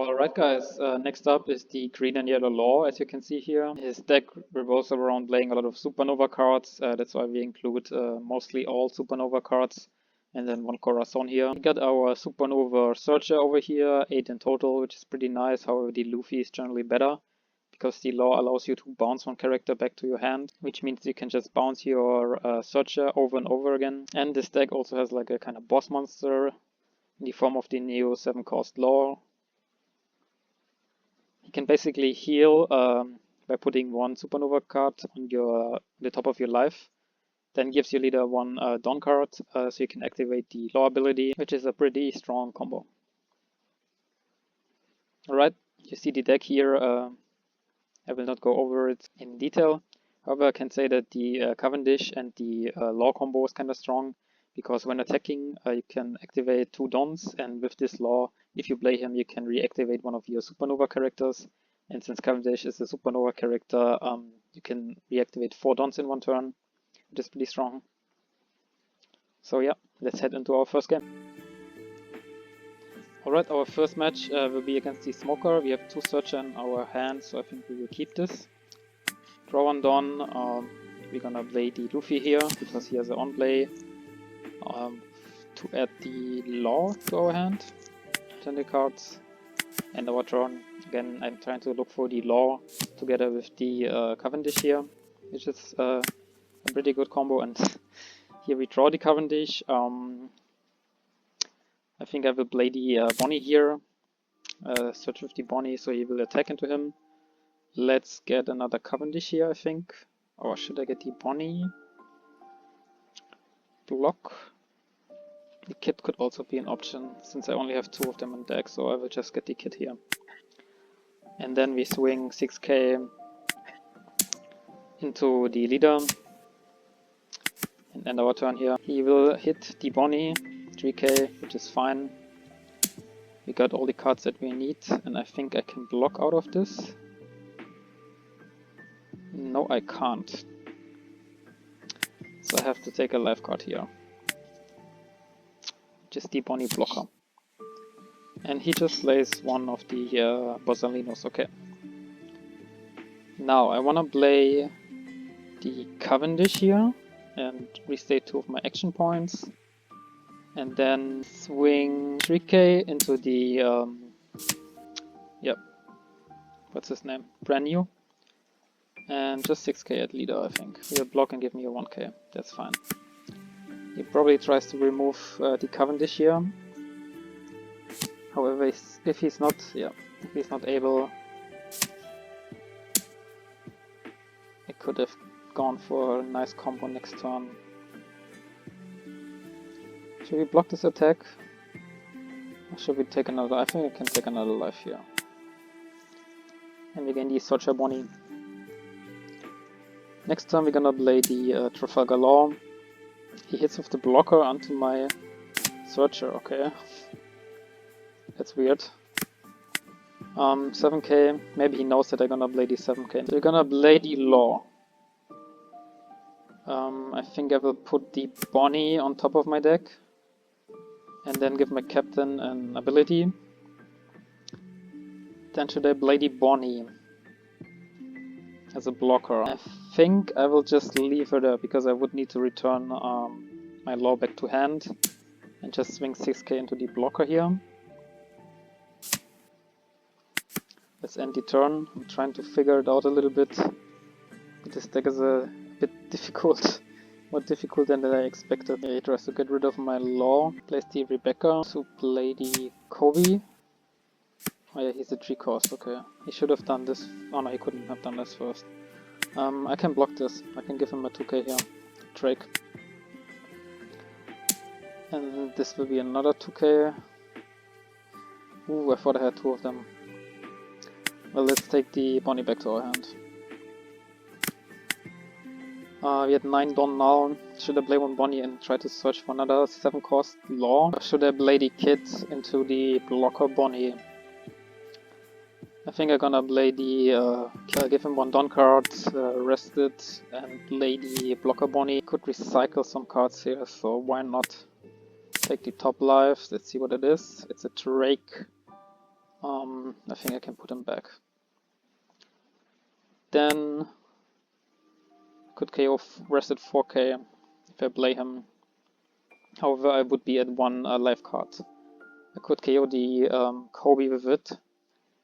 Alright guys, next up is the green and yellow law, as you can see here. His deck revolves around playing a lot of supernova cards, that's why we include mostly all supernova cards, and then one Corazon here. We got our supernova searcher over here, 8 in total, which is pretty nice. However, the Luffy is generally better, because the law allows you to bounce one character back to your hand, which means you can just bounce your searcher over and over again. And this deck also has like a kind of boss monster in the form of the Neo 7-cost law. You can basically heal by putting one supernova card on the top of your life. Then gives your leader one Dawn card, so you can activate the law ability, which is a pretty strong combo. Alright, you see the deck here. I will not go over it in detail. However, I can say that the Cavendish and the law combo is kind of strong, because when attacking you can activate 2 Dons, and with this law, if you play him, you can reactivate one of your supernova characters. And since Cavendish is a supernova character, you can reactivate 4 Dons in one turn, which is pretty strong. So yeah, let's head into our first game. Alright, our first match will be against the Smoker. We have 2 Searcher in our hand, so I think we will keep this. Draw 1 Don. We're gonna play the Luffy here, because he has an on-play. To add the law to our hand, 20 cards, and our turn. Again, I'm trying to look for the law together with the Cavendish here, which is a pretty good combo. And here we draw the Cavendish. I think I will play the Bonnie here, search with the Bonnie, so he will attack into him. Let's get another Cavendish here, I think. Or should I get the Bonnie? Block. The kit could also be an option, since I only have 2 of them in deck, so I will just get the kit here. And then we swing 6k into the leader, and end our turn here. He will hit the Bonnie, 3k, which is fine. We got all the cards that we need, and I think I can block out of this. No, I can't. So I have to take a life card here. Just the Bonnie blocker. And he just plays one of the Borsalinos, okay. Now I wanna play the Cavendish here and restate 2 of my action points. And then swing 3k into the, what's his name? Brand new. And just 6k at leader, I think. He'll block and give me a 1k, that's fine. He probably tries to remove the Cavendish here. However, if he's not able, I could have gone for a nice combo next turn. Should we block this attack? Or should we take another? I think I can take another life here. And we gain the Searcher Bonnie. Next turn we're gonna play the Trafalgar Law. He hits with the blocker onto my Searcher, okay. That's weird. 7k, maybe he knows that I'm gonna play the 7k. We're gonna play the Law. I think I will put the Bonnie on top of my deck. And then give my captain an ability. Then should I play the Bonnie as a blocker? I think I will just leave her there, because I would need to return my law back to hand and just swing 6k into the blocker here. Let's end the turn. I'm trying to figure it out a little bit, but this deck is a bit difficult, more difficult than I expected. He tries to get rid of my law, plays the Rebecca to play the Kobe. Oh yeah, he's a 3-cost, okay. He should have done this. Oh no, he couldn't have done this first. I can block this. I can give him a 2k here. Drake. And this will be another 2k. Ooh, I thought I had 2 of them. Well, let's take the Bonnie back to our hand. We had 9 Dawn now. Should I play one Bonnie and try to search for another 7-cost law? Or should I play the kit into the blocker Bonnie? I think I'm gonna play the, give him 1 Dawn card, rest it, and play the blocker Bonnie. Could recycle some cards here, so why not? Take the top life, let's see what it is. It's a Drake. I think I can put him back. Then could KO rested 4k if I play him. However, I would be at 1 life card. I could KO the Kobe with it,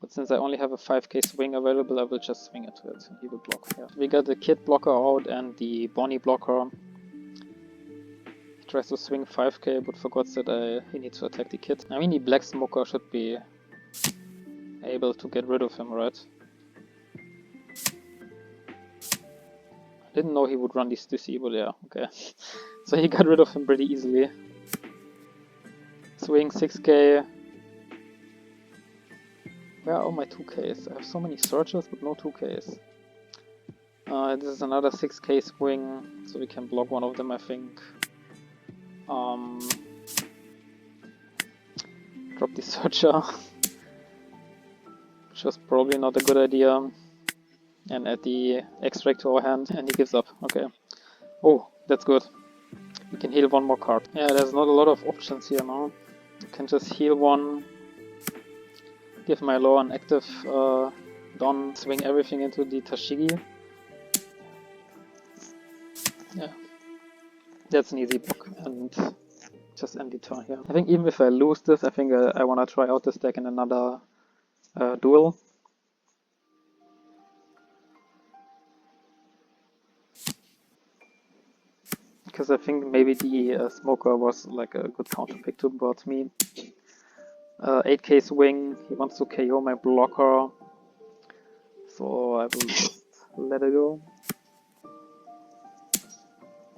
but since I only have a 5k swing available, I will just swing into it and he will block. Yeah. We got the Kid blocker out and the Bonnie blocker. He tries to swing 5k but forgets that he needs to attack the Kid. I mean, the Black Smoker should be able to get rid of him, right? I didn't know he would run this Stussy, but yeah, okay. So he got rid of him pretty easily. Swing 6k. Where are all my 2ks? I have so many searches but no 2ks. This is another 6k swing, so we can block one of them, I think. Drop the searcher, which was probably not a good idea. And add the extract to our hand, and he gives up. Okay. Oh, that's good. We can heal one more card. Yeah, there's not a lot of options here now. You can just heal one, give my law an active Don, swing everything into the Tashigi. Yeah, that's an easy block, and just end the turn here. I think even if I lose this, I think I want to try out this deck in another duel. Because I think maybe the Smoker was like a good counter pick towards me. 8k swing, he wants to KO my blocker, so I will just let it go.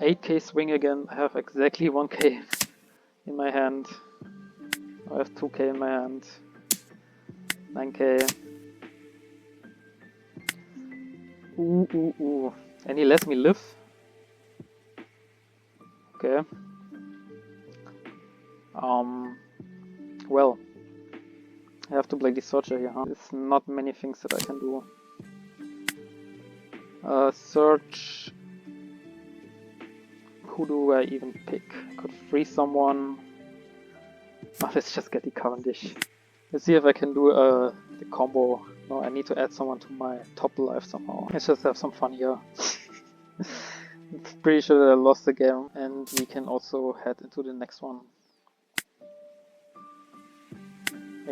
8k swing again, I have exactly 1k in my hand. I have 2k in my hand. 9k. Ooh. And he lets me live. Okay. Well, I have to play the Searcher here, huh? There's not many things that I can do. Search. Who do I even pick? I could free someone. Oh, let's just get the Cavendish. Let's see if I can do the combo. No, I need to add someone to my top life somehow. Let's just have some fun here. Pretty sure that I lost the game, and we can also head into the next one.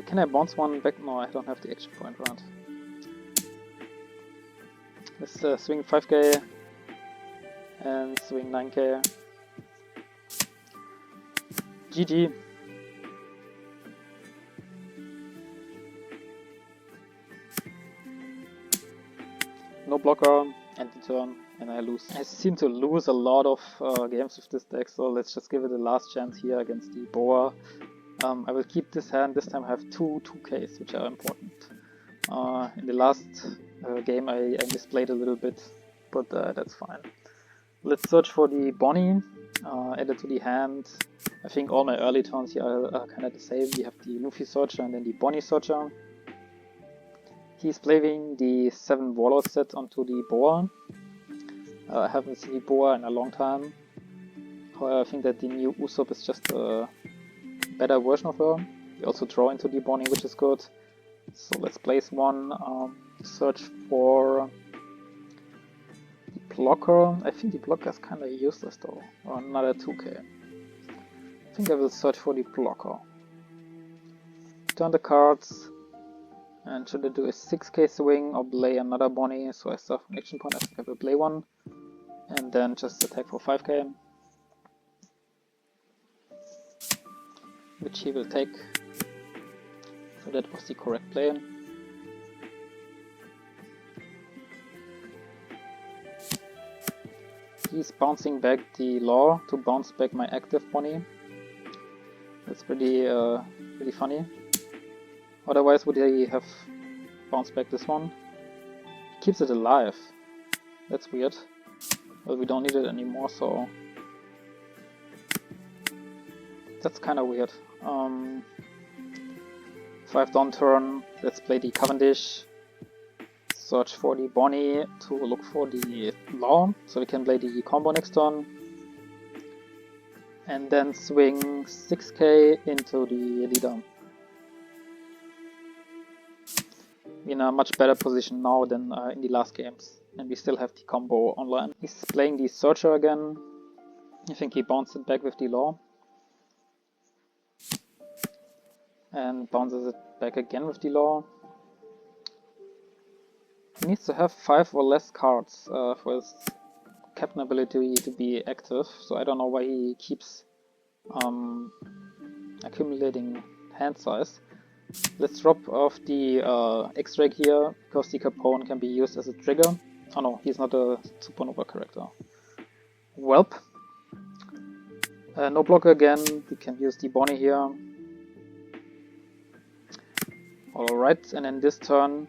Can I bounce one back? No, I don't have the action point, right? Let's swing 5k and swing 9k. GG. No blocker, end the turn, and I lose. I seem to lose a lot of games with this deck, so let's just give it a last chance here against the Boa. I will keep this hand. This time I have two 2Ks, which are important. In the last game I misplayed a little bit, but that's fine. Let's search for the Bonnie, add it to the hand. I think all my early turns here are kind of the same. We have the Luffy Searcher and then the Bonnie Searcher. He's playing the 7 Warlord set onto the Boa. I haven't seen the Boa in a long time. However, I think that the new Usopp is just a better version of her. We also draw into the Bonnie, which is good. So let's place one. Search for the blocker. I think the blocker is kind of useless though. Or another 2k. I think I will search for the blocker. Turn the cards. And should I do a 6k swing or play another Bonnie? So I still have an action point. I think I will play one. And then just attack for 5k. Which he will take. So that was the correct play. He's bouncing back the Law to bounce back my active Bonnie. That's pretty funny. Otherwise would he have bounced back this one? He keeps it alive. That's weird. Well, we don't need it anymore, so that's kind of weird. 5 down turn, let's play the Cavendish. Search for the Bonnie to look for the Law, so we can play the combo next turn. And then swing 6k into the leader. we're in a much better position now than in the last games. And we still have the combo online. He's playing the Searcher again. I think he bounced it back with the Law. And bounces it back again with the Law. He needs to have 5 or less cards for his captain ability to be active, so I don't know why he keeps accumulating hand size. Let's drop off the X-Ray here, because the Capone can be used as a trigger. Oh no, he's not a Supernova character. Welp. No blocker again, we can use the Bonnie here. Alright, and then this turn,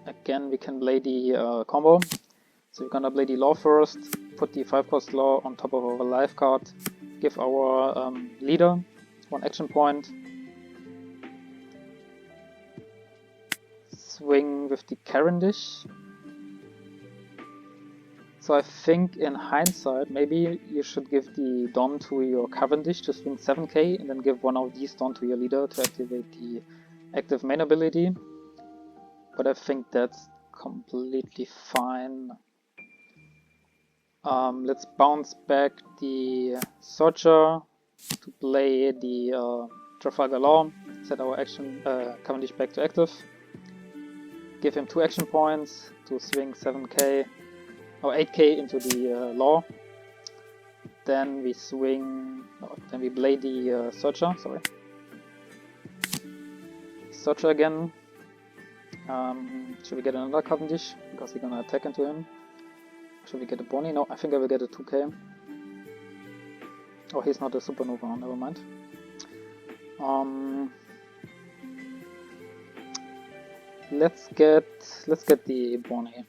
again we can play the combo. So we're gonna play the Law first, put the 5-cost Law on top of our life card, give our leader 1 action point, swing with the Cavendish. So I think in hindsight, maybe you should give the Don to your Cavendish to swing 7k and then give one of these Don to your leader to activate the active main ability. But I think that's completely fine. Let's bounce back the Searcher to play the Trafalgar Law, set our action Cavendish back to active, give him 2 action points to swing 7k or 8k into the Law. Then we swing, no, then we play the Searcher, sorry. Searcher again. Should we get another Cavendish because we're gonna attack into him? Should we get a Bonnie? No, I think I will get a 2k. Oh, he's not a Supernova, never mind. Let's get the Bonnie.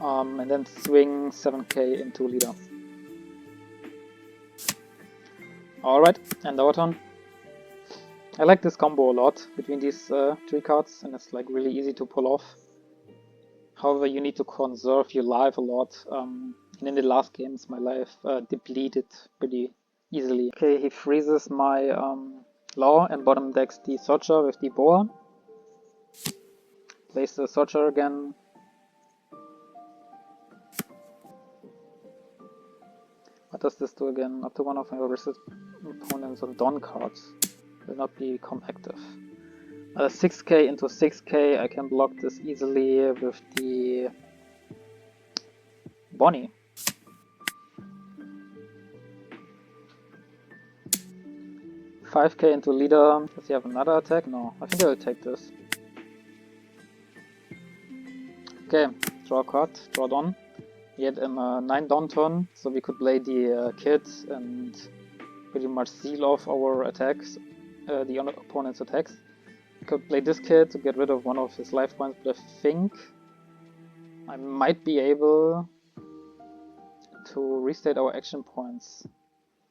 And then swing 7k into leader. Alright, and our turn. I like this combo a lot between these 3 cards, and it's like really easy to pull off. However, you need to conserve your life a lot, and in the last games my life depleted pretty easily. Okay, he freezes my Law and bottom decks the Searcher with the Boa. Plays the Searcher again. What does this do again? Up to one of my resist opponents on Dawn cards will not become active. 6k into 6k, I can block this easily with the Bonnie. $5k into leader. Does he have another attack? No, I think I will take this. Okay, draw a card, draw Dawn. We had a 9 Dawn turn, so we could play the Kid and pretty much seal off our attacks, the opponent's attacks. We could play this Kid to get rid of one of his life points, but I think I might be able to restate our action points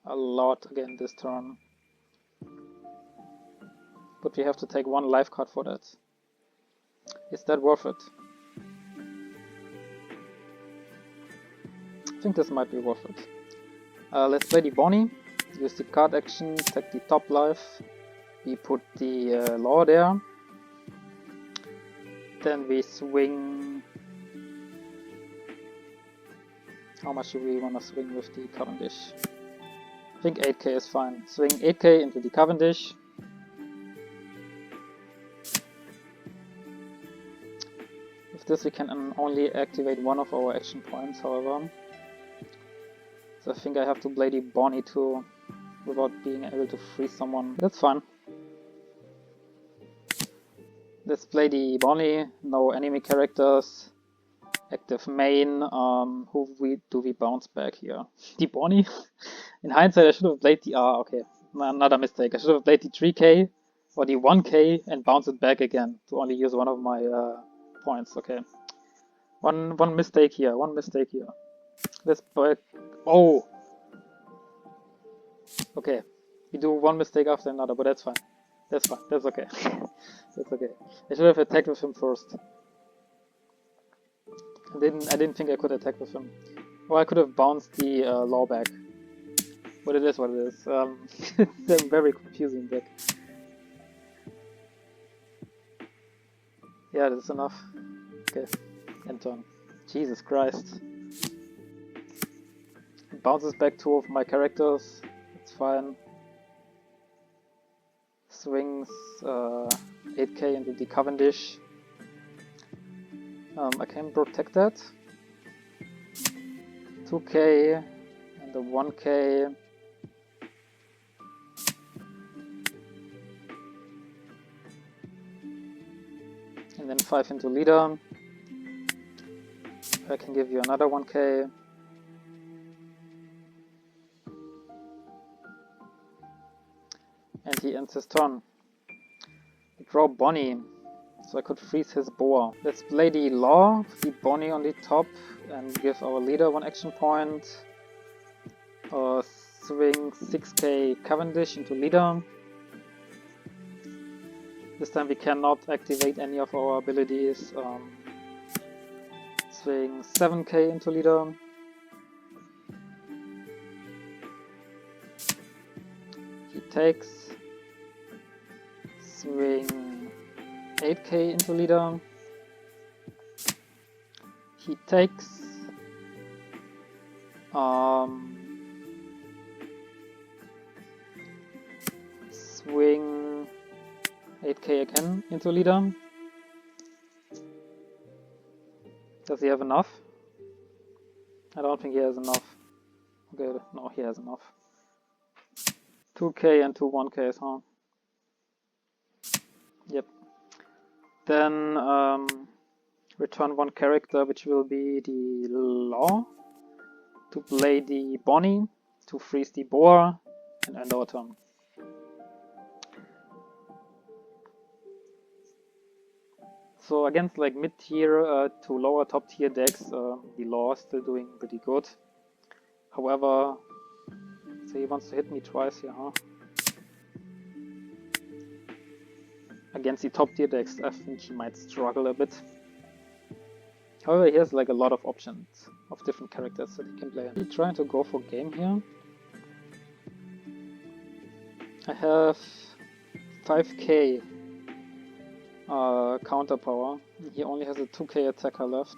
a lot again this turn. But we have to take 1 life card for that. Is that worth it? I think this might be worth it. Let's play the Bonnie, use the card action, take the top life, we put the Law there, then we swing. How much do we want to swing with the Cavendish? I think 8k is fine. Swing 8k into the Cavendish. With this we can only activate one of our action points, however. So I think I have to play the Bonnie too, without being able to freeze someone. That's fine. Let's play the Bonnie, no enemy characters, active main. Who do we bounce back here? The Bonnie? In hindsight I should have played the, okay, another mistake. I should have played the 3k or the 1k and bounce it back again to only use one of my points, okay. One mistake here, Let's break. Oh! Okay, we do one mistake after another, but that's fine. That's fine, that's okay. That's okay. I should have attacked with him first. I didn't think I could attack with him. Or I could have bounced the Law back. But it is what it is. It's a very confusing deck. Yeah, that's enough. Okay, end turn. Jesus Christ. It bounces back 2 of my characters. It's fine. Swings 8k into the Cavendish. I can protect that. 2k and a 1k. And then 5 into leader. I can give you another 1k. And he ends his turn. I draw Bonnie, so I could freeze his boar. Let's play the Law, the Bonnie on the top, and give our leader 1 action point. Swing 6k Cavendish into leader. This time we cannot activate any of our abilities. Swing 7k into leader. He takes. Swing 8k into leader. He takes. Swing 8k again into leader. Does he have enough? I don't think he has enough. Okay, no, he has enough. 2k and 2 1ks, huh? Yep. Then return 1 character, which will be the Law, to play the Bonnie, to freeze the boar, and end our turn. So against like mid-tier to lower top-tier decks, the Law is still doing pretty good. However, so he wants to hit me twice here, huh? Against the top-tier decks, I think he might struggle a bit. However, he has like a lot of options of different characters that he can play. He's trying to go for game here. I have 5k counter power. He only has a 2k attacker left.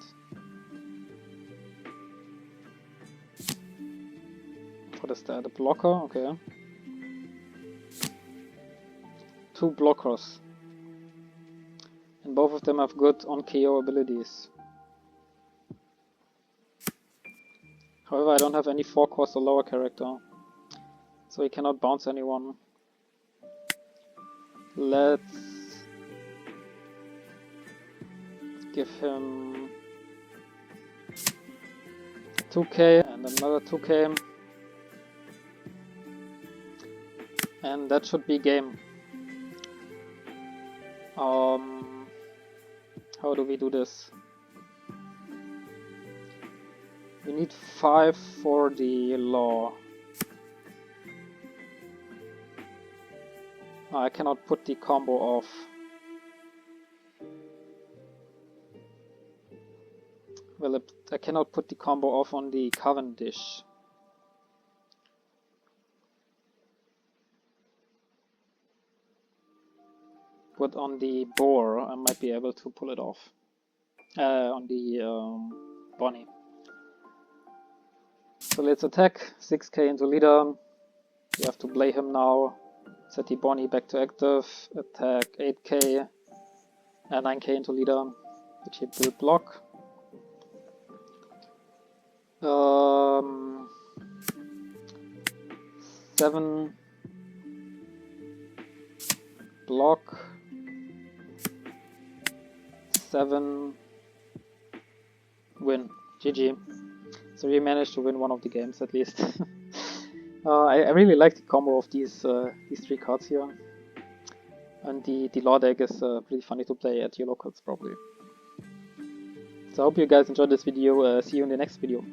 What is that? A blocker? Okay. 2 blockers. And both of them have good on KO abilities. However, I don't have any 4 cost or lower character, so he cannot bounce anyone. Let's give him 2k and another 2k. And that should be game. How do we do this? We need 5 for the Law. I cannot put the combo off. Well, I cannot put the combo off on the Cavendish. But on the boar, I might be able to pull it off. On the Bonnie. So let's attack. 6k into leader. We have to play him now. Set the Bonnie back to active. Attack 8k. 9k into leader, which he will block. 7 block. 7 win. GG. So we managed to win one of the games at least. I really like the combo of these 3 cards here. And the Law deck is pretty funny to play at your locals probably. So I hope you guys enjoyed this video. See you in the next video.